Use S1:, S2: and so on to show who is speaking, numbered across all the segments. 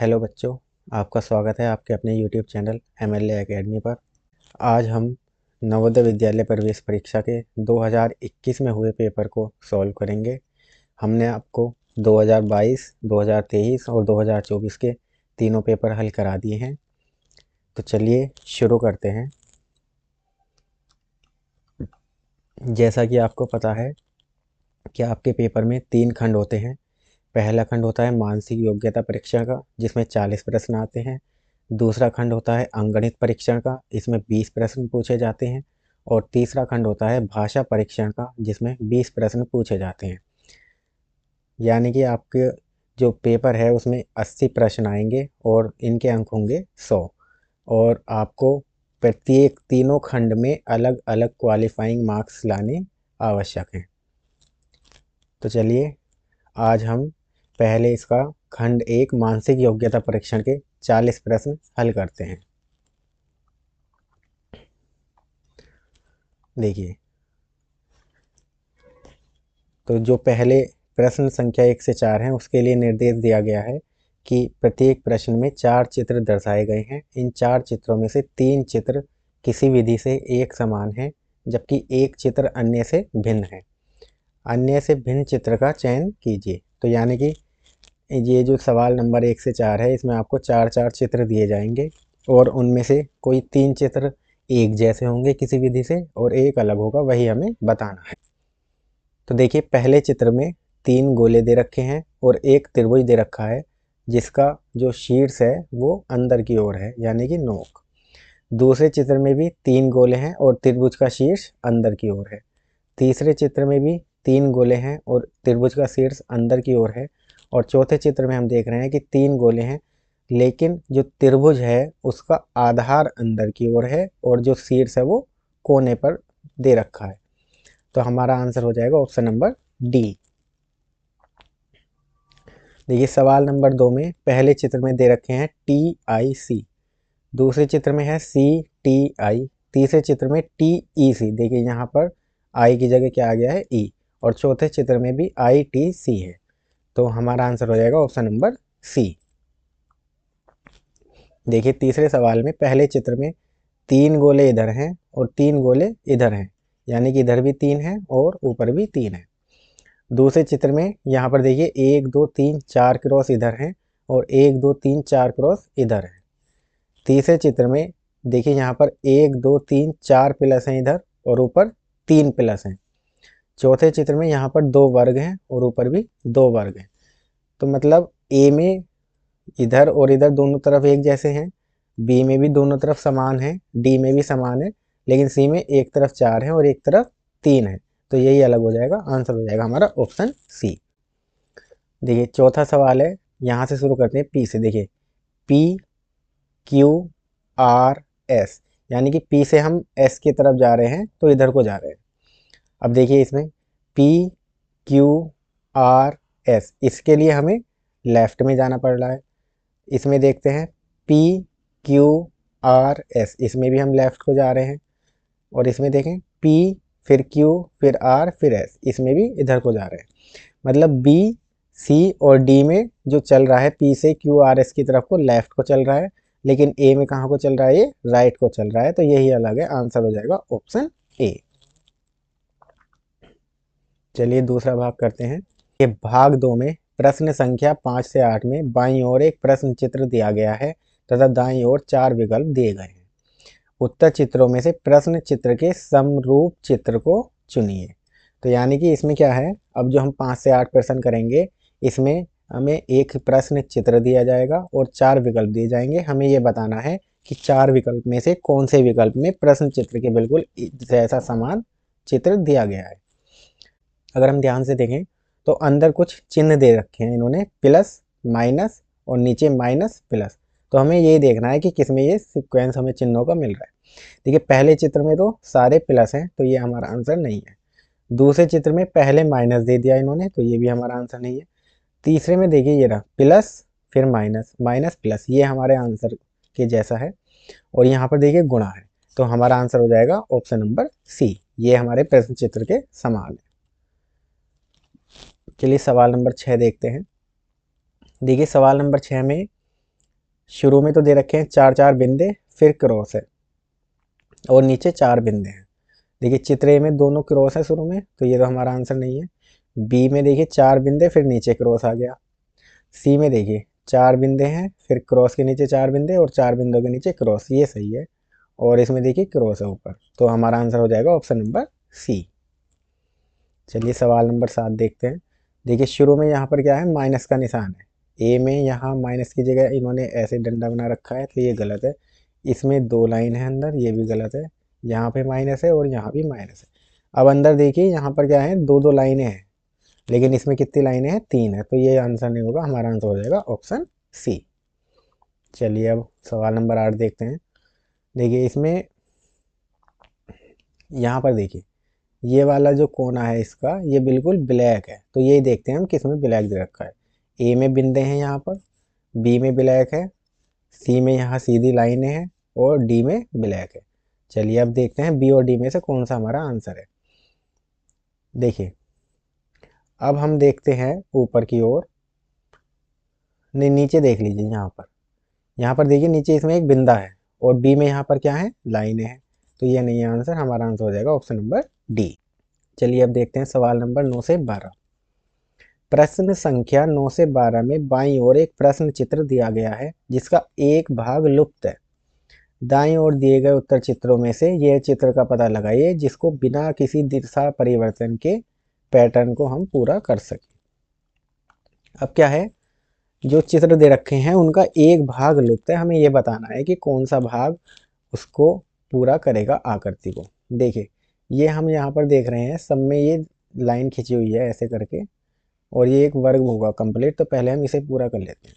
S1: Hello बच्चों, आपका स्वागत है आपके अपने यूट्यूब चैनल MLA एकेडमी पर। आज हम नवोदय विद्यालय प्रवेश परीक्षा के 2021 में हुए पेपर को सॉल्व करेंगे। हमने आपको 2022, 2023 और 2024 के तीनों पेपर हल करा दिए हैं। तो चलिए शुरू करते हैं। जैसा कि आपको पता है कि आपके पेपर में 3 खंड होते हैं। पहला खंड होता है मानसिक योग्यता परीक्षण का, जिसमें 40 प्रश्न आते हैं। दूसरा खंड होता है अंकगणित परीक्षण का, इसमें 20 प्रश्न पूछे जाते हैं। और तीसरा खंड होता है भाषा परीक्षण का, जिसमें 20 प्रश्न पूछे जाते हैं। यानी कि आपके जो पेपर है उसमें 80 प्रश्न आएंगे और इनके अंक होंगे 100। और आपको प्रत्येक तीनों खंड में अलग अलग क्वालिफाइंग मार्क्स लाने आवश्यक हैं। तो चलिए आज हम पहले इसका खंड 1 मानसिक योग्यता परीक्षण के 40 प्रश्न हल करते हैं। देखिए, तो जो पहले प्रश्न संख्या 1 से 4 हैं उसके लिए निर्देश दिया गया है कि प्रत्येक प्रश्न में 4 चित्र दर्शाए गए हैं। इन 4 चित्रों में से 3 चित्र किसी विधि से एक समान हैं, जबकि एक चित्र अन्य से भिन्न है। अन्य से भिन्न चित्र का चयन कीजिए। तो यानी कि ये जो सवाल नंबर 1 से 4 है, इसमें आपको 4-4 चित्र दिए जाएंगे और उनमें से कोई 3 चित्र एक जैसे होंगे किसी विधि से और एक अलग होगा, वही हमें बताना है। तो देखिए, पहले चित्र में 3 गोले दे रखे हैं और एक त्रिभुज दे रखा है, जिसका जो शीर्ष है वो अंदर की ओर है, यानी कि नोक। दूसरे चित्र में भी 3 गोले हैं और त्रिभुज का शीर्ष अंदर की ओर है। तीसरे चित्र में भी 3 गोले हैं और त्रिभुज का शीर्ष अंदर की ओर है। और चौथे चित्र में हम देख रहे हैं कि 3 गोले हैं, लेकिन जो त्रिभुज है उसका आधार अंदर की ओर है और जो शीर्ष है वो कोने पर दे रखा है। तो हमारा आंसर हो जाएगा ऑप्शन नंबर डी। देखिए, सवाल नंबर 2 में पहले चित्र में दे रखे हैं TIC, दूसरे चित्र में है CTI, तीसरे चित्र में TEC। देखिए यहाँ पर I की जगह क्या आ गया है, E, और चौथे चित्र में भी ITC है। तो हमारा आंसर हो जाएगा ऑप्शन नंबर C। देखिए, तीसरे सवाल में पहले चित्र में 3 गोले इधर हैं और 3 गोले इधर हैं, यानी कि इधर भी 3 है और ऊपर भी 3 है। दूसरे चित्र में यहाँ पर देखिए 1 2 3 4 क्रॉस इधर हैं और 1 2 3 4 क्रॉस इधर है। तीसरे चित्र में देखिए यहाँ पर 1 2 3 4 प्लस हैं इधर और ऊपर 3 प्लस हैं। चौथे चित्र में यहाँ पर 2 वर्ग हैं और ऊपर भी 2 वर्ग हैं। तो मतलब ए में इधर और इधर दोनों तरफ एक जैसे हैं, बी में भी दोनों तरफ समान है, डी में भी समान है, लेकिन सी में एक तरफ 4 है और एक तरफ 3 है। तो यही अलग हो जाएगा, आंसर हो जाएगा हमारा ऑप्शन सी। देखिए, चौथा सवाल है, यहाँ से शुरू करते हैं पी से। देखिए, PQRS, यानी कि पी से हम एस की तरफ जा रहे हैं तो इधर को जा रहे हैं। अब देखिए इसमें PQRS, इसके लिए हमें लेफ्ट में जाना पड़ रहा है। इसमें देखते हैं PQRS, इसमें भी हम लेफ्ट को जा रहे हैं। और इसमें देखें P फिर Q फिर R फिर S, इसमें भी इधर को जा रहे हैं। मतलब B C और D में जो चल रहा है P से QRS की तरफ को लेफ्ट को चल रहा है, लेकिन A में कहाँ को चल रहा है, ये राइट को चल रहा है। तो यही अलग है, आंसर हो जाएगा ऑप्शन A। चलिए दूसरा भाग करते हैं। ये भाग 2 में प्रश्न संख्या 5 से 8 में बाईं ओर एक प्रश्न चित्र दिया गया है तथा दाईं ओर 4 विकल्प दिए गए हैं। उत्तर चित्रों में से प्रश्न चित्र के समरूप चित्र को चुनिए। तो यानी कि इसमें क्या है, अब जो हम 5 से 8 प्रश्न करेंगे, इसमें हमें एक प्रश्न चित्र दिया जाएगा और 4 विकल्प दिए जाएंगे। हमें ये बताना है कि 4 विकल्प में से कौन से विकल्प में प्रश्न चित्र के बिल्कुल जैसा समान चित्र दिया गया है। अगर हम ध्यान से देखें तो अंदर कुछ चिन्ह दे रखे हैं इन्होंने, प्लस माइनस और नीचे माइनस प्लस। तो हमें ये देखना है कि किसमें ये सीक्वेंस हमें चिन्हों का मिल रहा है। देखिए, पहले चित्र में तो सारे प्लस हैं, तो ये हमारा आंसर नहीं है। दूसरे चित्र में पहले माइनस दे दिया इन्होंने, तो ये भी हमारा आंसर नहीं है। तीसरे में देखिए ये रहा प्लस फिर माइनस, माइनस प्लस, ये हमारे आंसर के जैसा है। और यहाँ पर देखिए गुणा है, तो हमारा आंसर हो जाएगा ऑप्शन नंबर सी, ये हमारे प्रश्न चित्र के समान है। चलिए सवाल नंबर 6 देखते हैं। देखिए, सवाल नंबर 6 में शुरू में तो दे रखे हैं 4 4 बिंदे, फिर क्रॉस है और नीचे 4 बिंदे हैं। देखिए चित्र ए में दोनों क्रॉस है शुरू में, तो ये तो हमारा आंसर नहीं है। बी में देखिए 4 बिंदे फिर नीचे क्रॉस आ गया। सी में देखिए 4 बिंदे हैं, फिर क्रॉस के नीचे 4 बिंदे और 4 बिंदुओं के नीचे क्रॉस, ये सही है। और इसमें देखिए क्रॉस है ऊपर, तो हमारा आंसर हो जाएगा ऑप्शन नंबर सी। चलिए सवाल नंबर 7 देखते हैं। देखिए शुरू में यहाँ पर क्या है, माइनस का निशान है। ए में यहाँ माइनस की जगह इन्होंने ऐसे डंडा बना रखा है, तो ये गलत है। इसमें 2 लाइन है अंदर, ये भी गलत है। यहाँ पे माइनस है और यहाँ भी माइनस है। अब अंदर देखिए यहाँ पर क्या है, 2 2 लाइनें हैं, लेकिन इसमें कितनी लाइनें हैं, 3 है, तो ये आंसर नहीं होगा। हमारा आंसर हो जाएगा ऑप्शन सी। चलिए अब सवाल नंबर 8 देखते हैं। देखिए इसमें यहाँ पर देखिए ये वाला जो कोना है इसका, ये बिल्कुल ब्लैक है, तो यही देखते हैं हम किस में ब्लैक दे रखा है। ए में बिंदे हैं यहाँ पर, बी में ब्लैक है, सी में यहाँ सीधी लाइनें हैं और डी में ब्लैक है। चलिए अब देखते हैं बी और डी में से कौन सा हमारा आंसर है। देखिए अब हम देखते हैं ऊपर की ओर, नहीं नीचे देख लीजिए। यहाँ पर देखिए नीचे इसमें एक बिंदा है और बी में यहाँ पर क्या है, लाइनें हैं, तो ये नहीं है आंसर। हमारा आंसर हो जाएगा ऑप्शन नंबर डी। चलिए अब देखते हैं सवाल नंबर 9 से 12। प्रश्न संख्या 9 से 12 में बाईं ओर एक प्रश्न चित्र दिया गया है जिसका एक भाग लुप्त है। दाईं ओर दिए गए उत्तर चित्रों में से यह चित्र का पता लगाइए जिसको बिना किसी दिशा परिवर्तन के पैटर्न को हम पूरा कर सकें। अब क्या है, जो चित्र दे रखे हैं उनका एक भाग लुप्त है, हमें यह बताना है कि कौन सा भाग उसको पूरा करेगा आकृति को। देखिए ये हम यहाँ पर देख रहे हैं, सब में ये लाइन खिंची हुई है ऐसे करके, और ये एक वर्ग होगा कंप्लीट, तो पहले हम इसे पूरा कर लेते हैं।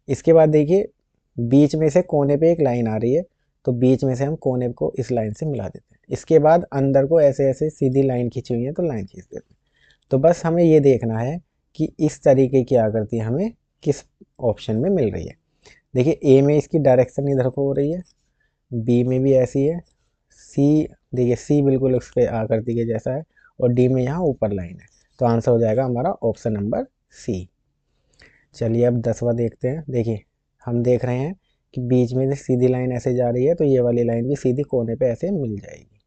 S1: इसके बाद देखिए बीच में से कोने पे एक लाइन आ रही है, तो बीच में से हम कोने को इस लाइन से मिला देते हैं। इसके बाद अंदर को ऐसे ऐसे सीधी लाइन खींची हुई है, तो लाइन खींच देते हैं। तो बस हमें ये देखना है कि इस तरीके की आकृति हमें किस ऑप्शन में मिल रही है। देखिए ए में इसकी डायरेक्शन इधर को हो रही है, बी में भी ऐसी है, सी देखिए सी बिल्कुल उसके आकृति के जैसा है, और डी में यहाँ ऊपर लाइन है, तो आंसर हो जाएगा हमारा ऑप्शन नंबर सी। चलिए अब 10वां देखते हैं। देखिए हम देख रहे हैं कि बीच में से सीधी लाइन ऐसे जा रही है, तो ये वाली लाइन भी सीधी कोने पे ऐसे मिल जाएगी।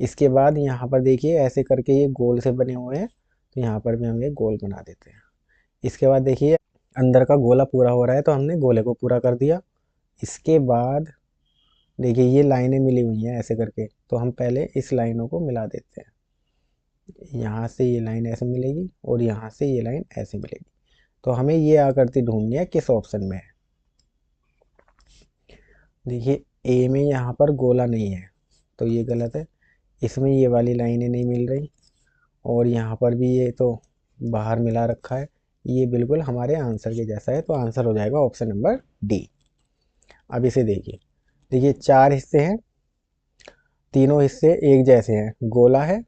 S1: इसके बाद यहाँ पर देखिए ऐसे करके ये गोल से बने हुए हैं, तो यहाँ पर भी हम एक गोल बना देते हैं। इसके बाद देखिए अंदर का गोला पूरा हो रहा है, तो हमने गोले को पूरा कर दिया। इसके बाद देखिए ये लाइनें मिली हुई हैं ऐसे करके, तो हम पहले इस लाइनों को मिला देते हैं। यहाँ से ये लाइन ऐसे मिलेगी और यहाँ से ये लाइन ऐसे मिलेगी, तो हमें ये आकृति ढूंढनी है किस ऑप्शन में है। देखिए ए में यहाँ पर गोला नहीं है, तो ये गलत है। इसमें ये वाली लाइनें नहीं मिल रही, और यहाँ पर भी ये तो बाहर मिला रखा है, ये बिल्कुल हमारे आंसर के जैसा है, तो आंसर हो जाएगा ऑप्शन नंबर डी। अब इसे देखिए, देखिए 4 हिस्से हैं, तीनों हिस्से एक जैसे हैं, गोला है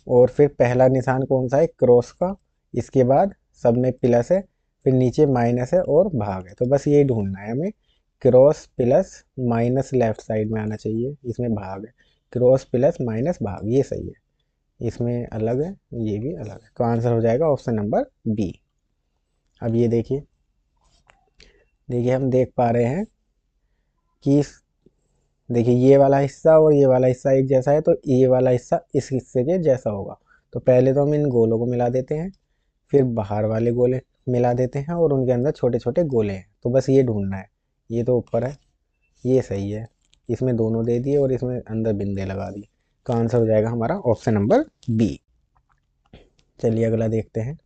S1: और फिर पहला निशान कौन सा है, क्रॉस का। इसके बाद सब में प्लस है, फिर नीचे माइनस है और भाग है, तो बस यही ढूंढना है हमें। Cross plus minus left side में आना चाहिए, इसमें भाग है, क्रॉस प्लस माइनस भाग, ये सही है। इसमें अलग है, ये भी अलग है, तो आंसर हो जाएगा ऑप्शन नंबर बी। अब ये देखिए, देखिए हम देख पा रहे हैं कि देखिए ये वाला हिस्सा और ये वाला हिस्सा एक जैसा है, तो ये वाला हिस्सा इस हिस्से के जैसा होगा। तो पहले तो हम इन गोलों को मिला देते हैं, फिर बाहर वाले गोले मिला देते हैं और उनके अंदर छोटे छोटे गोले हैं, तो बस ये ढूंढना है। ये तो ऊपर है, ये सही है, इसमें दोनों दे दिए और इसमें अंदर बिंदे लगा दिए, तो आंसर हो जाएगा हमारा ऑप्शन नंबर बी। चलिए अगला देखते हैं।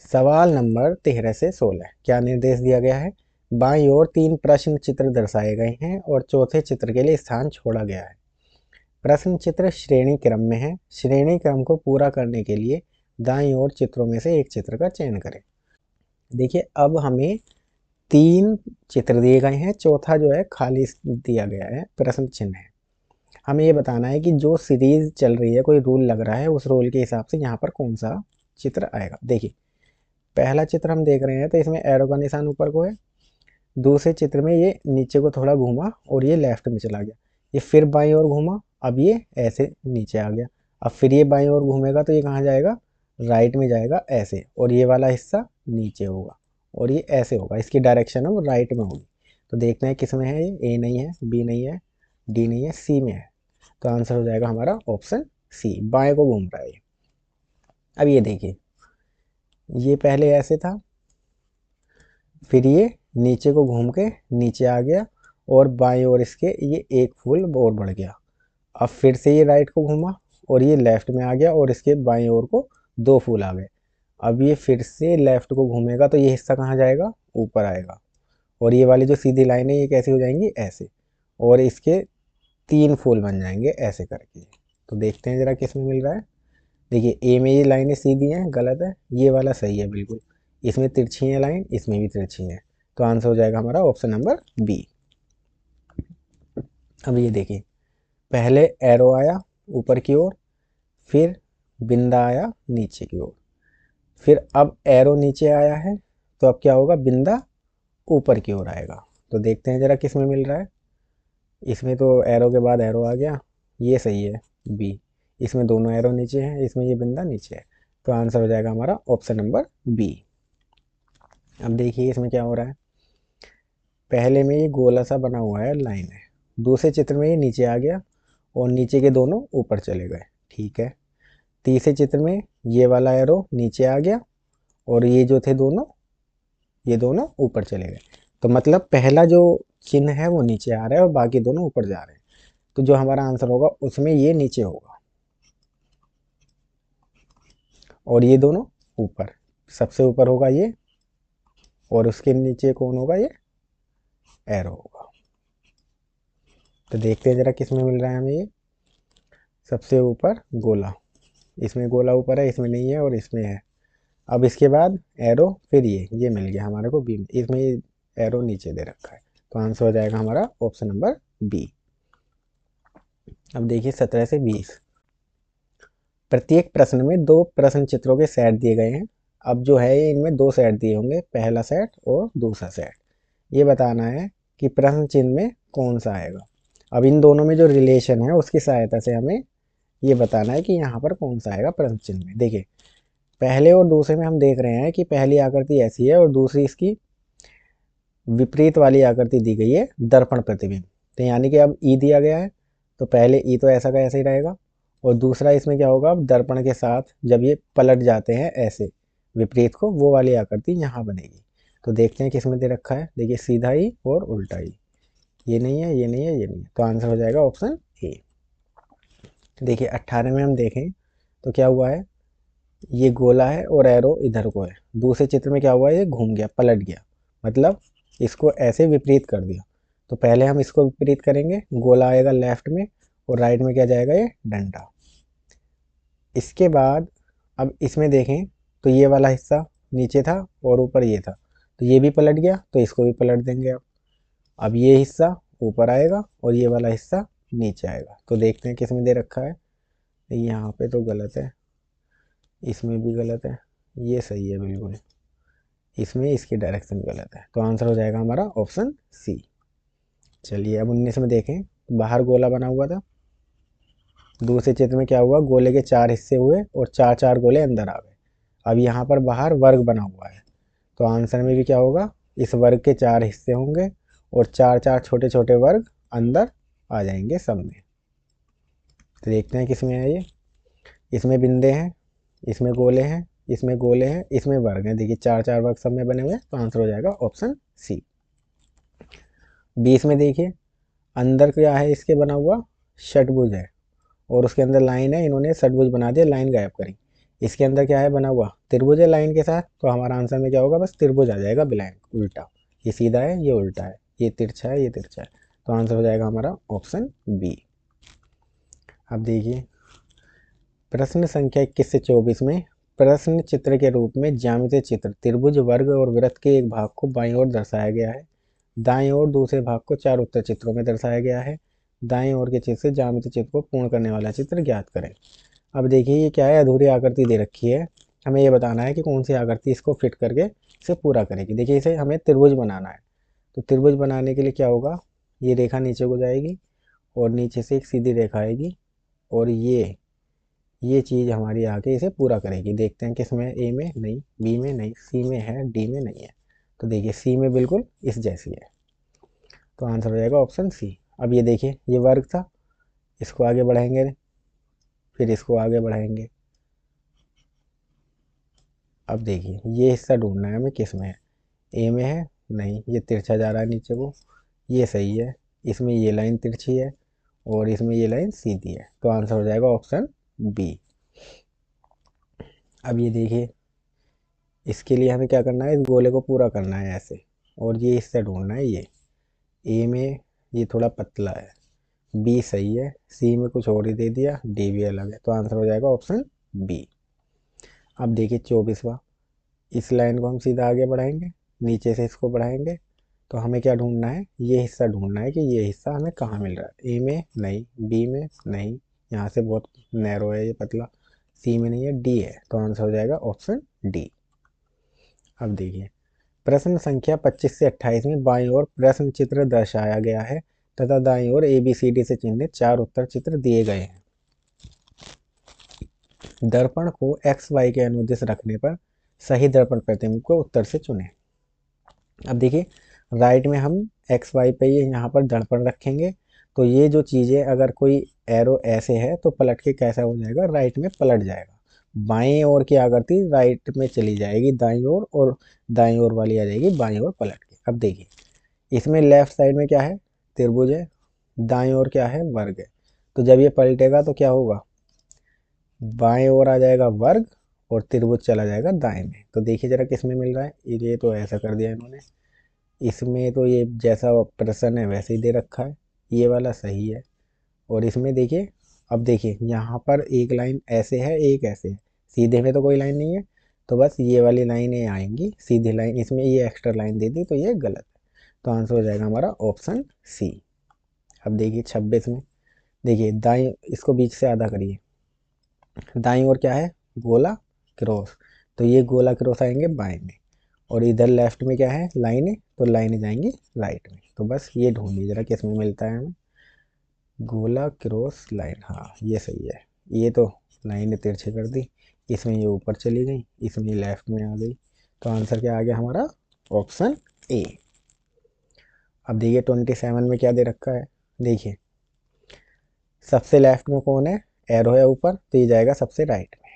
S1: सवाल नंबर 13 से 16, क्या निर्देश दिया गया है। बाईं ओर 3 प्रश्न चित्र दर्शाए गए हैं और चौथे चित्र के लिए स्थान छोड़ा गया है। प्रश्न चित्र श्रेणी क्रम में है, श्रेणी क्रम को पूरा करने के लिए दाईं ओर चित्रों में से एक चित्र का चयन करें। देखिए अब हमें 3 चित्र दिए गए हैं, चौथा जो है खाली दिया गया है, प्रश्न चिन्ह है। हमें ये बताना है कि जो सीरीज चल रही है, कोई रूल लग रहा है, उस रूल के हिसाब से यहाँ पर कौन सा चित्र आएगा। देखिए पहला चित्र हम देख रहे हैं, तो इसमें एरो का निशान ऊपर को है। दूसरे चित्र में ये नीचे को थोड़ा घूमा और ये लेफ्ट में चला गया, ये फिर बाईं ओर घूमा, अब ये ऐसे नीचे आ गया। अब फिर ये बाईं ओर घूमेगा तो ये कहाँ जाएगा, राइट में जाएगा ऐसे, और ये वाला हिस्सा नीचे होगा, और ये ऐसे होगा, इसकी डायरेक्शन है वो राइट में होगी। तो देखते हैं किस में है ये, ए नहीं है, बी नहीं है, डी नहीं है, सी में है। तो आंसर हो जाएगा हमारा ऑप्शन सी, बाएं को घूम रहा है ये। अब ये देखिए, ये पहले ऐसे था, फिर ये नीचे को घूम के नीचे आ गया, और बाएं ओर इसके ये एक फूल और बढ़ गया। अब फिर से ये राइट को घूमा और ये लेफ्ट में आ गया, और इसके बाएं ओर को दो फूल आ गए। अब ये फिर से लेफ्ट को घूमेगा तो ये हिस्सा कहाँ जाएगा, ऊपर आएगा। और ये वाली जो सीधी लाइन है ये कैसी हो जाएंगी, ऐसे, और इसके तीन फूल बन जाएंगे ऐसे करके। तो देखते हैं जरा किस में मिल रहा है। देखिए ए में ये लाइनें सीधी हैं, गलत है, ये वाला सही है बिल्कुल। इसमें तिरछी है लाइन, इसमें भी तिरछी है। तो आंसर हो जाएगा हमारा ऑप्शन नंबर बी। अब ये देखिए, पहले एरो आया ऊपर की ओर, फिर बिंदा आया नीचे की ओर, फिर अब एरो नीचे आया है, तो अब क्या होगा, बिंदा ऊपर की ओर आएगा। तो देखते हैं जरा किस में मिल रहा है। इसमें तो एरो के बाद एरो आ गया, ये सही है बी। इसमें दोनों एरो नीचे हैं, इसमें ये बिंदा नीचे है। तो आंसर हो जाएगा हमारा ऑप्शन नंबर बी। अब देखिए इसमें क्या हो रहा है, पहले में ये गोला सा बना हुआ है, लाइन है। दूसरे चित्र में ये नीचे आ गया और नीचे के दोनों ऊपर चले गए, ठीक है। तीसरे चित्र में ये वाला एरो नीचे आ गया और ये जो थे दोनों, ये दोनों ऊपर चले गए। तो मतलब पहला जो चिन्ह है वो नीचे आ रहा है और बाकी दोनों ऊपर जा रहे हैं। तो जो हमारा आंसर होगा उसमें ये नीचे होगा और ये दोनों ऊपर। सबसे ऊपर होगा ये और उसके नीचे कौन होगा, ये एरो होगा। तो देखते हैं जरा किस में मिल रहा है हमें ये। सबसे ऊपर गोला, इसमें गोला ऊपर है, इसमें नहीं है और इसमें है। अब इसके बाद एरो, फिर ये मिल गया हमारे को बी में, इसमें ये एरो नीचे दे रखा है। तो आंसर हो जाएगा हमारा ऑप्शन नंबर बी। अब देखिए 17 से 20, प्रत्येक प्रश्न में दो प्रश्न चित्रों के सेट दिए गए हैं। अब जो है इनमें दो सेट दिए होंगे, पहला सेट और दूसरा सेट। ये बताना है कि प्रश्न चिन्ह में कौन सा आएगा। अब इन दोनों में जो रिलेशन है उसकी सहायता से हमें ये बताना है कि यहाँ पर कौन सा आएगा प्रश्न चिन्ह में। देखिए पहले और दूसरे में हम देख रहे हैं कि पहली आकृति ऐसी है और दूसरी इसकी विपरीत वाली आकृति दी गई है, दर्पण प्रतिबिंब। तो यानी कि अब ई दिया गया है तो पहले ई तो ऐसा का ऐसा ही रहेगा, और दूसरा इसमें क्या होगा, अब दर्पण के साथ जब ये पलट जाते हैं ऐसे विपरीत को, वो वाली आकृति यहाँ बनेगी। तो देखते हैं किसमें दे रखा है। देखिए सीधा ई और उल्टा ई, ये नहीं है, ये नहीं है, ये नहीं है। तो आंसर हो जाएगा ऑप्शन ए। देखिए 18 में हम देखें तो क्या हुआ है, ये गोला है और एरो इधर को है। दूसरे चित्र में क्या हुआ है, ये घूम गया, पलट गया, मतलब इसको ऐसे विपरीत कर दिया। तो पहले हम इसको विपरीत करेंगे, गोला आएगा लेफ्ट में और राइट में क्या जाएगा, ये डंडा। इसके बाद अब इसमें देखें तो ये वाला हिस्सा नीचे था और ऊपर ये था, तो ये भी पलट गया, तो इसको भी पलट देंगे। अब ये हिस्सा ऊपर आएगा और ये वाला हिस्सा नीचे आएगा। तो देखते हैं किस में दे रखा है। यहाँ पे तो गलत है, इसमें भी गलत है, ये सही है बिल्कुल, इसमें इसकी डायरेक्शन गलत है। तो आंसर हो जाएगा हमारा ऑप्शन सी। चलिए अब 19 में देखें, बाहर गोला बना हुआ था, दूसरे चित्र में क्या हुआ, गोले के चार हिस्से हुए और चार चार गोले अंदर आ गए। अब यहाँ पर बाहर वर्ग बना हुआ है, तो आंसर में भी क्या होगा, इस वर्ग के चार हिस्से होंगे और चार चार छोटे छोटे वर्ग अंदर आ जाएंगे सब में। तो देखते हैं किस में है ये। इसमें बिंदे हैं, इसमें गोले हैं, इसमें गोले हैं, इसमें वर्ग हैं। देखिए चार चार वर्ग सब में बने हुए हैं। तो आंसर हो जाएगा ऑप्शन सी। 20 में देखिए, अंदर क्या है इसके बना हुआ, षटभुज है और उसके अंदर लाइन है, इन्होंने षटभुज बना दिया, लाइन गायब करी। इसके अंदर क्या है बना हुआ, त्रिभुज है लाइन के साथ। तो हमारा आंसर में क्या होगा, बस त्रिभुज आ जाएगा ब्लैंक उल्टा। ये सीधा है, ये उल्टा है, ये तिरछा है, ये तिरछा है। तो आंसर हो जाएगा हमारा ऑप्शन बी। अब देखिए प्रश्न संख्या 21 से 24 में प्रश्न चित्र के रूप में ज्यामितीय चित्र त्रिभुज, वर्ग और वृत्त के एक भाग को बाईं ओर दर्शाया गया है। दाईं ओर दूसरे भाग को चार उत्तर चित्रों में दर्शाया गया है। दाईं ओर के चित्र से ज्यामितीय चित्र को पूर्ण करने वाला चित्र ज्ञात करें। अब देखिए ये क्या है, अधूरी आकृति दे रखी है, हमें ये बताना है कि कौन सी आकृति इसको फिट करके इसे पूरा करेगी। देखिए इसे हमें त्रिभुज बनाना है, तो त्रिभुज बनाने के लिए क्या होगा, ये रेखा नीचे को जाएगी और नीचे से एक सीधी रेखा आएगी और ये चीज़ हमारी आके इसे पूरा करेगी। देखते हैं किस में, ए में नहीं, बी में नहीं, सी में है, डी में नहीं है। तो देखिए सी में बिल्कुल इस जैसी है, तो आंसर हो जाएगा ऑप्शन सी। अब ये देखिए ये वर्ग था, इसको आगे बढ़ाएंगे, फिर इसको आगे बढ़ाएंगे। अब देखिए ये हिस्सा ढूंढना है हमें, किस में है, ए में है, नहीं ये तिरछा जा रहा है नीचे को, ये सही है, इसमें ये लाइन तिरछी है और इसमें ये लाइन सीधी है, तो आंसर हो जाएगा ऑप्शन बी। अब ये देखिए इसके लिए हमें क्या करना है, इस गोले को पूरा करना है ऐसे, और ये हिस्सा ढूंढना है, ये ए में ये थोड़ा पतला है, बी सही है, सी में कुछ और ही दे दिया, डी भी अलग है, तो आंसर हो जाएगा ऑप्शन बी। अब देखिए 24वां, इस लाइन को हम सीधा आगे बढ़ाएंगे, नीचे से इसको बढ़ाएंगे, तो हमें क्या ढूंढना है, ये हिस्सा ढूंढना है कि ये हिस्सा हमें कहाँ मिल रहा है, ए में नहीं, बी में नहीं, यहाँ से बहुत नैरो है ये पतला, सी में नहीं है, डी है, तो आंसर हो जाएगा ऑप्शन डी। अब देखिए प्रश्न संख्या 25 से 28 में बाईं ओर प्रश्न चित्र दर्शाया गया है तथा दाईं ओर ए बी सी डी से चिन्हित 4 उत्तर चित्र दिए गए हैं। दर्पण को एक्स वाई के अनुदिश रखने पर सही दर्पण प्रतिबिंब को उत्तर से चुनें। अब देखिए राइट में हम एक्स वाई पे ये यहाँ पर दर्पण रखेंगे, तो ये जो चीज़ें अगर कोई एरो ऐसे है तो पलट के कैसा हो जाएगा, राइट में पलट जाएगा। बाएं ओर की आकृति राइट में चली जाएगी दाईं ओर, और दाईं ओर वाली आ जाएगी बाईं ओर पलट के। अब देखिए इसमें लेफ्ट साइड में क्या है, त्रिभुज है, दाईं ओर क्या है, वर्ग है, तो जब ये पलटेगा तो क्या होगा, बाएं ओर आ जाएगा वर्ग और त्रिभुज चला जाएगा दाएं में। तो देखिए जरा किस में मिल रहा है, ये तो ऐसा कर दिया इन्होंने, इसमें तो ये जैसा प्रश्न है वैसे ही दे रखा है, ये वाला सही है, और इसमें देखिए, अब देखिए यहाँ पर एक लाइन ऐसे है एक ऐसे है, सीधे में तो कोई लाइन नहीं है, तो बस ये वाली लाइनें आएंगी सीधी लाइन, इसमें ये एक्स्ट्रा लाइन दे दी तो ये गलत है, तो आंसर हो जाएगा हमारा ऑप्शन सी। अब देखिए 26 में, देखिए दाई इसको बीच से आधा करिए, दाईं ओर क्या है, गोला क्रॉस, तो ये गोला क्रॉस आएंगे बाएं में, और इधर लेफ्ट में क्या है, लाइनें, तो लाइनें जाएंगी राइट में, तो बस ये ढूंढिए जरा किस में मिलता है हमें, गोला क्रॉस लाइन, हाँ ये सही है, ये तो लाइनें तिरछे कर दी, इसमें ये ऊपर चली गई, इसमें लेफ्ट में आ गई, तो आंसर क्या आ गया हमारा ऑप्शन ए। अब देखिए 27 में क्या दे रखा है, देखिए सबसे लेफ्ट में कौन है, एरो है ऊपर, तो ये जाएगा सबसे राइट में,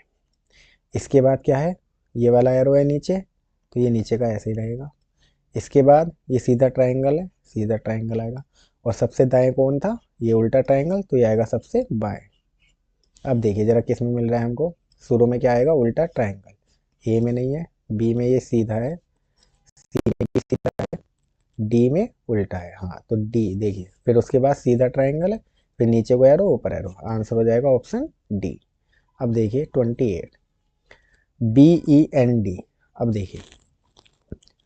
S1: इसके बाद क्या है, ये वाला एरो है नीचे, तो ये नीचे का ऐसे ही रहेगा, इसके बाद ये सीधा ट्रायंगल है, सीधा ट्रायंगल आएगा, और सबसे दाएं कौन था, ये उल्टा ट्रायंगल, तो ये आएगा सबसे बाएं। अब देखिए जरा किस में मिल रहा है हमको, शुरू में क्या आएगा, उल्टा ट्रायंगल, ए में नहीं है, बी में ये सीधा है, सी में भी सीधा है, डी में उल्टा है, हाँ तो डी देखिए, फिर उसके बाद सीधा ट्रायंगल है, फिर नीचे को एरो ऊपर एरो, आंसर हो जाएगा ऑप्शन डी। अब देखिए 28, बी ई एन डी, अब देखिए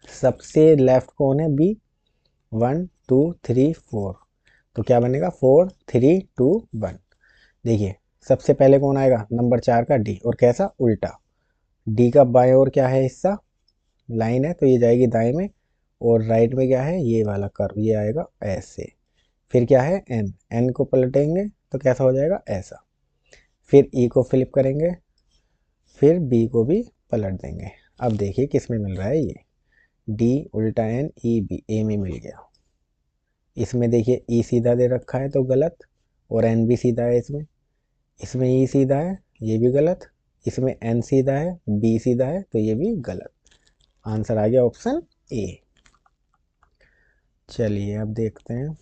S1: सबसे लेफ्ट कौन है, बी, 1 2 3 4, तो क्या बनेगा 4 3 2 1, देखिए सबसे पहले कौन आएगा, नंबर 4 का डी, और कैसा उल्टा, डी का बाएं ओर क्या है हिस्सा, लाइन है, तो ये जाएगी दाएं में, और राइट में क्या है, ये वाला कर्व, ये आएगा ऐसे, फिर क्या है एन, एन को पलटेंगे तो कैसा हो जाएगा ऐसा, फिर ई को फ्लिप करेंगे, फिर बी को भी पलट देंगे। अब देखिए किस में मिल रहा है, ये डी उल्टा एन ई बी, ए में मिल गया, इसमें देखिए ई सीधा दे रखा है तो गलत, और एन भी सीधा है, इसमें इसमें ई सीधा है, ये भी गलत, इसमें एन सीधा है, बी सीधा है, तो ये भी गलत, आंसर आ गया ऑप्शन ए। चलिए अब देखते हैं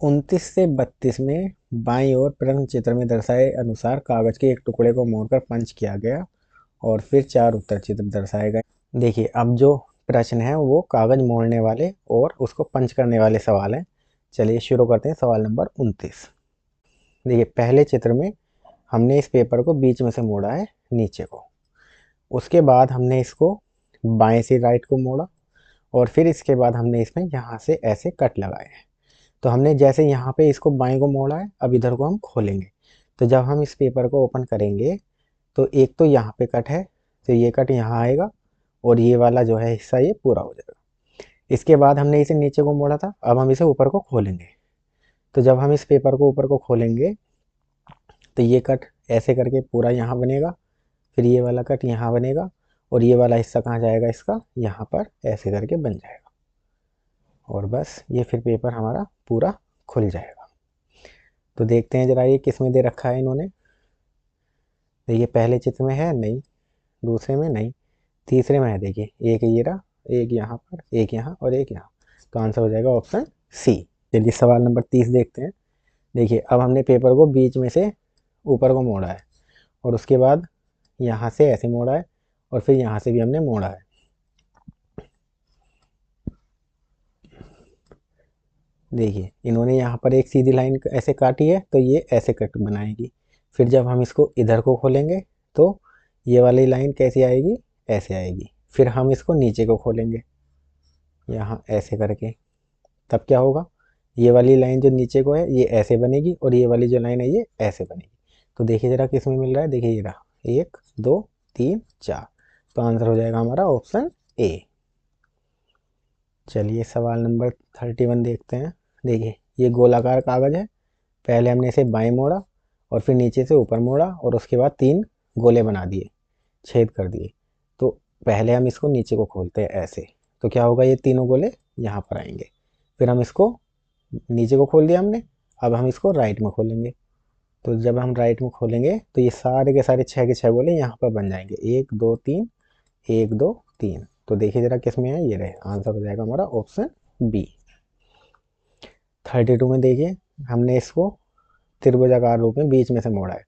S1: 29 से 32 में बाईं ओर प्रश्न चित्र में दर्शाए अनुसार कागज के एक टुकड़े को मोड़कर पंच किया गया और फिर 4 उत्तर चित्र दर्शाए गए। देखिए अब जो प्रश्न है वो कागज मोड़ने वाले और उसको पंच करने वाले सवाल हैं। चलिए शुरू करते हैं सवाल नंबर 29। देखिए पहले चित्र में हमने इस पेपर को बीच में से मोड़ा है नीचे को, उसके बाद हमने इसको बाएं से राइट को मोड़ा, और फिर इसके बाद हमने इसमें यहाँ से ऐसे कट लगाए हैं। तो हमने जैसे यहाँ पे इसको बाएं को मोड़ा है, अब इधर को हम खोलेंगे, तो जब हम इस पेपर को ओपन करेंगे तो एक तो यहाँ पे कट है, तो ये कट यहाँ आएगा और ये वाला जो है हिस्सा ये पूरा हो जाएगा। इसके बाद हमने इसे नीचे को मोड़ा था, अब हम इसे ऊपर को खोलेंगे, तो जब हम इस पेपर को ऊपर को खोलेंगे तो ये कट ऐसे करके पूरा यहाँ बनेगा, फिर ये वाला कट यहाँ बनेगा, और ये वाला हिस्सा कहाँ जाएगा इसका, यहाँ पर ऐसे करके बन जाएगा, और बस ये फिर पेपर हमारा पूरा खुल जाएगा। तो देखते हैं जरा ये किस में दे रखा है इन्होंने। देखिए पहले चित्र में है नहीं, दूसरे में नहीं, तीसरे में है। देखिए एक ये रहा, एक यहाँ पर, एक यहाँ और एक यहाँ। तो आंसर हो जाएगा ऑप्शन सी। चलिए सवाल नंबर 30 देखते हैं। देखिए अब हमने पेपर को बीच में से ऊपर को मोड़ा है, और उसके बाद यहाँ से ऐसे मोड़ा है, और फिर यहाँ से भी हमने मोड़ा है। देखिए इन्होंने यहाँ पर एक सीधी लाइन ऐसे काटी है, तो ये ऐसे कट बनाएगी। फिर जब हम इसको इधर को खोलेंगे तो ये वाली लाइन कैसी आएगी, ऐसे आएगी। फिर हम इसको नीचे को खोलेंगे यहाँ ऐसे करके, तब क्या होगा, ये वाली लाइन जो नीचे को है ये ऐसे बनेगी, और ये वाली जो लाइन है ये ऐसे बनेगी। तो देखिए जरा किस में मिल रहा है। देखिए ये रहा 1 2 3 4। तो आंसर हो जाएगा हमारा ऑप्शन ए। चलिए सवाल नंबर 31 देखते हैं। देखिए ये गोलाकार कागज है, पहले हमने इसे बाएं मोड़ा, और फिर नीचे से ऊपर मोड़ा, और उसके बाद 3 गोले बना दिए, छेद कर दिए। तो पहले हम इसको नीचे को खोलते हैं ऐसे, तो क्या होगा, ये तीनों गोले यहाँ पर आएंगे। फिर हम इसको नीचे को खोल दिया हमने, अब हम इसको राइट में खोलेंगे। तो जब हम राइट में खोलेंगे तो ये सारे के सारे 6 के 6 गोले यहाँ पर बन जाएंगे, 1 2 3, 1 2 3। तो देखिए जरा किस में है, ये रहे, आंसर हो जाएगा हमारा ऑप्शन बी। 32 में देखिए हमने इसको त्रिभुजाकार रूप में बीच में से मोड़ा है,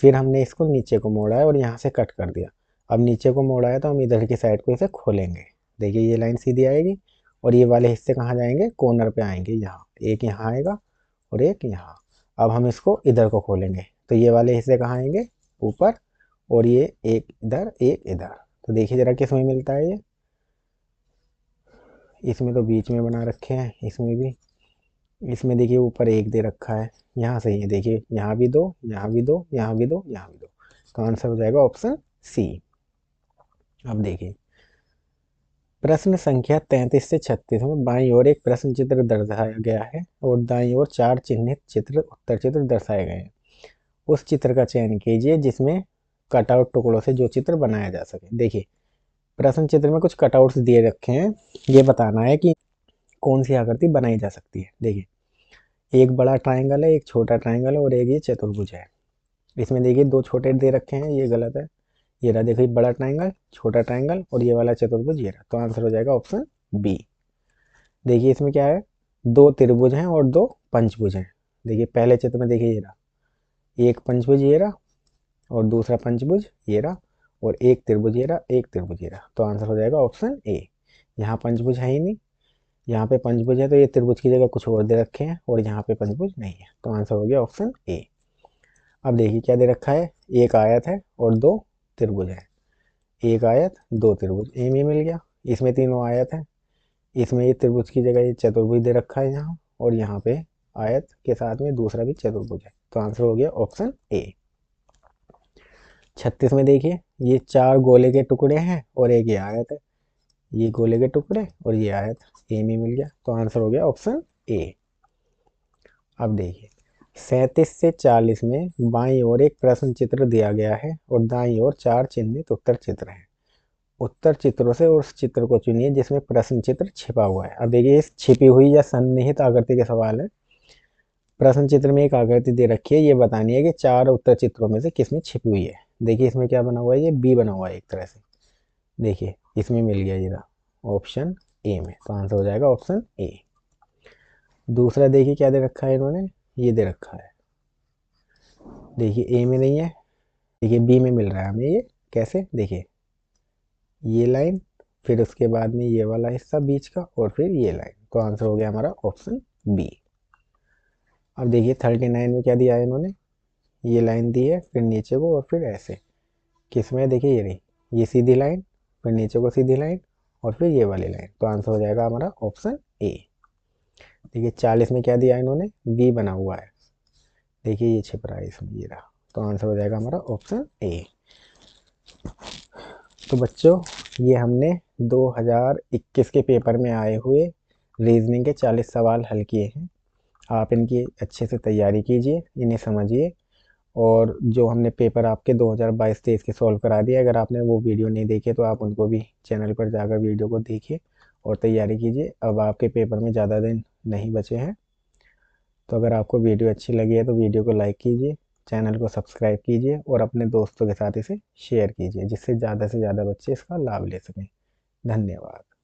S1: फिर हमने इसको नीचे को मोड़ा है और यहाँ से कट कर दिया। अब नीचे को मोड़ा है तो हम इधर की साइड को इसे खोलेंगे। देखिए ये लाइन सीधी आएगी, और ये वाले हिस्से कहाँ जाएंगे, कॉर्नर पे आएंगे, यहाँ एक यहाँ आएगा और एक यहाँ। अब हम इसको इधर को खोलेंगे, तो ये वाले हिस्से कहाँ आएंगे, ऊपर, और ये एक इधर एक इधर। तो देखिए जरा किस में मिलता है ये, इसमें तो बीच में बना रखे हैं, इसमें भी, इसमें देखिए ऊपर एक दे रखा है, यहाँ सही है। देखिए यहाँ भी दो, यहाँ भी दो, यहाँ भी दो, यहाँ भी दो। तो आंसर हो जाएगा ऑप्शन सी। अब देखिए प्रश्न संख्या 33 से 36 में बाईं ओर एक प्रश्न चित्र दर्शाया गया है, और दाईं ओर 4 चिन्हित चित्र उत्तर चित्र दर्शाए गए हैं। उस चित्र का चयन कीजिए जिसमें कटआउट टुकड़ों से जो चित्र बनाया जा सके। देखिए प्रश्न चित्र में कुछ कटआउट्स दिए रखे हैं, ये बताना है कि कौन सी आकृति बनाई जा सकती है। देखिए एक बड़ा ट्राइंगल है, एक छोटा ट्राइंगल है, और एक ये चतुर्भुज है। इसमें देखिए 2 छोटे दे रखे हैं, ये गलत है। ये रहा देखिए बड़ा ट्राइंगल, छोटा ट्राइंगल, और ये वाला चतुर्भुज ये रहा। तो आंसर हो जाएगा ऑप्शन बी। देखिए इसमें क्या है, 2 त्रिभुज हैं और 2 पंचभुज हैं। देखिए पहले चित्र में देखिए ये रहा, एक पंचभुज ये रहा, और दूसरा पंचभुज ये रहा, और एक त्रिभुज ये रहा, एक त्रिभुज ये रहा। तो आंसर हो जाएगा ऑप्शन ए। यहाँ पंचभुज है ही नहीं, यहाँ पे पंचभुज है तो ये त्रिभुज की जगह कुछ और दे रखे हैं, और यहाँ पे पंचभुज नहीं है। तो आंसर हो गया ऑप्शन ए। अब देखिए क्या दे रखा है, एक आयत है और 2 त्रिभुज है। एक आयत 2 त्रिभुज, ए में मिल गया। इसमें तीनों आयत है, इसमें ये त्रिभुज की जगह ये चतुर्भुज दे रखा है यहाँ, और यहाँ पे आयत के साथ में दूसरा भी चतुर्भुज है। तो आंसर हो गया ऑप्शन ए। 36 में देखिए ये 4 गोले के टुकड़े हैं और एक ये आयत है, ये गोले के टुकड़े और ये आयत, ए में मिल गया। तो आंसर हो गया ऑप्शन ए। अब देखिए 37 से 40 में बाईं ओर एक प्रश्न चित्र दिया गया है, और दाईं ओर 4 चिन्हित उत्तर चित्र हैं। उत्तर चित्रों से उस चित्र को चुनिए जिसमें प्रश्न चित्र छिपा हुआ है। अब देखिए इस छिपी हुई या सन्निहित आकृति के सवाल है। प्रश्न चित्र में एक आकृति दे रखी है, ये बतानी है कि 4 उत्तर चित्रों में से किसमें छिपी हुई है। देखिए इसमें क्या बना हुआ है, ये बी बना हुआ है एक तरह से। देखिए इसमें मिल गया ये ऑप्शन ए में। तो आंसर हो जाएगा ऑप्शन ए। दूसरा देखिए क्या दे रखा है इन्होंने, ये दे रखा है, देखिए ए में नहीं है, देखिए बी में मिल रहा है हमें। ये कैसे, देखिए ये लाइन, फिर उसके बाद में ये वाला हिस्सा बीच का, और फिर ये लाइन। तो आंसर हो गया हमारा ऑप्शन बी। अब देखिए 39 में क्या दिया है इन्होंने, ये लाइन दी है, फिर नीचे को और फिर ऐसे, किसमें, देखिए ये रही, ये सीधी लाइन, फिर नीचे को सीधी लाइन, और फिर ये वाली लाइन। तो आंसर हो जाएगा हमारा ऑप्शन ए। देखिए 40 में क्या दिया इन्होंने, बी बना हुआ है, देखिए ये छिप रहा है इसमें, ये रहा। तो आंसर हो जाएगा हमारा ऑप्शन ए। तो बच्चों ये हमने 2021 के पेपर में आए हुए रीजनिंग के 40 सवाल हल किए हैं। आप इनकी अच्छे से तैयारी कीजिए, इन्हें समझिए, और जो हमने पेपर आपके 2022-23 के सॉल्व करा दिए, अगर आपने वो वीडियो नहीं देखे तो आप उनको भी चैनल पर जाकर वीडियो को देखिए और तैयारी कीजिए। अब आपके पेपर में ज़्यादा दिन नहीं बचे हैं। तो अगर आपको वीडियो अच्छी लगी है तो वीडियो को लाइक कीजिए, चैनल को सब्सक्राइब कीजिए और अपने दोस्तों के साथ इसे शेयर कीजिए, जिससे ज़्यादा से ज़्यादा बच्चे इसका लाभ ले सकें। धन्यवाद।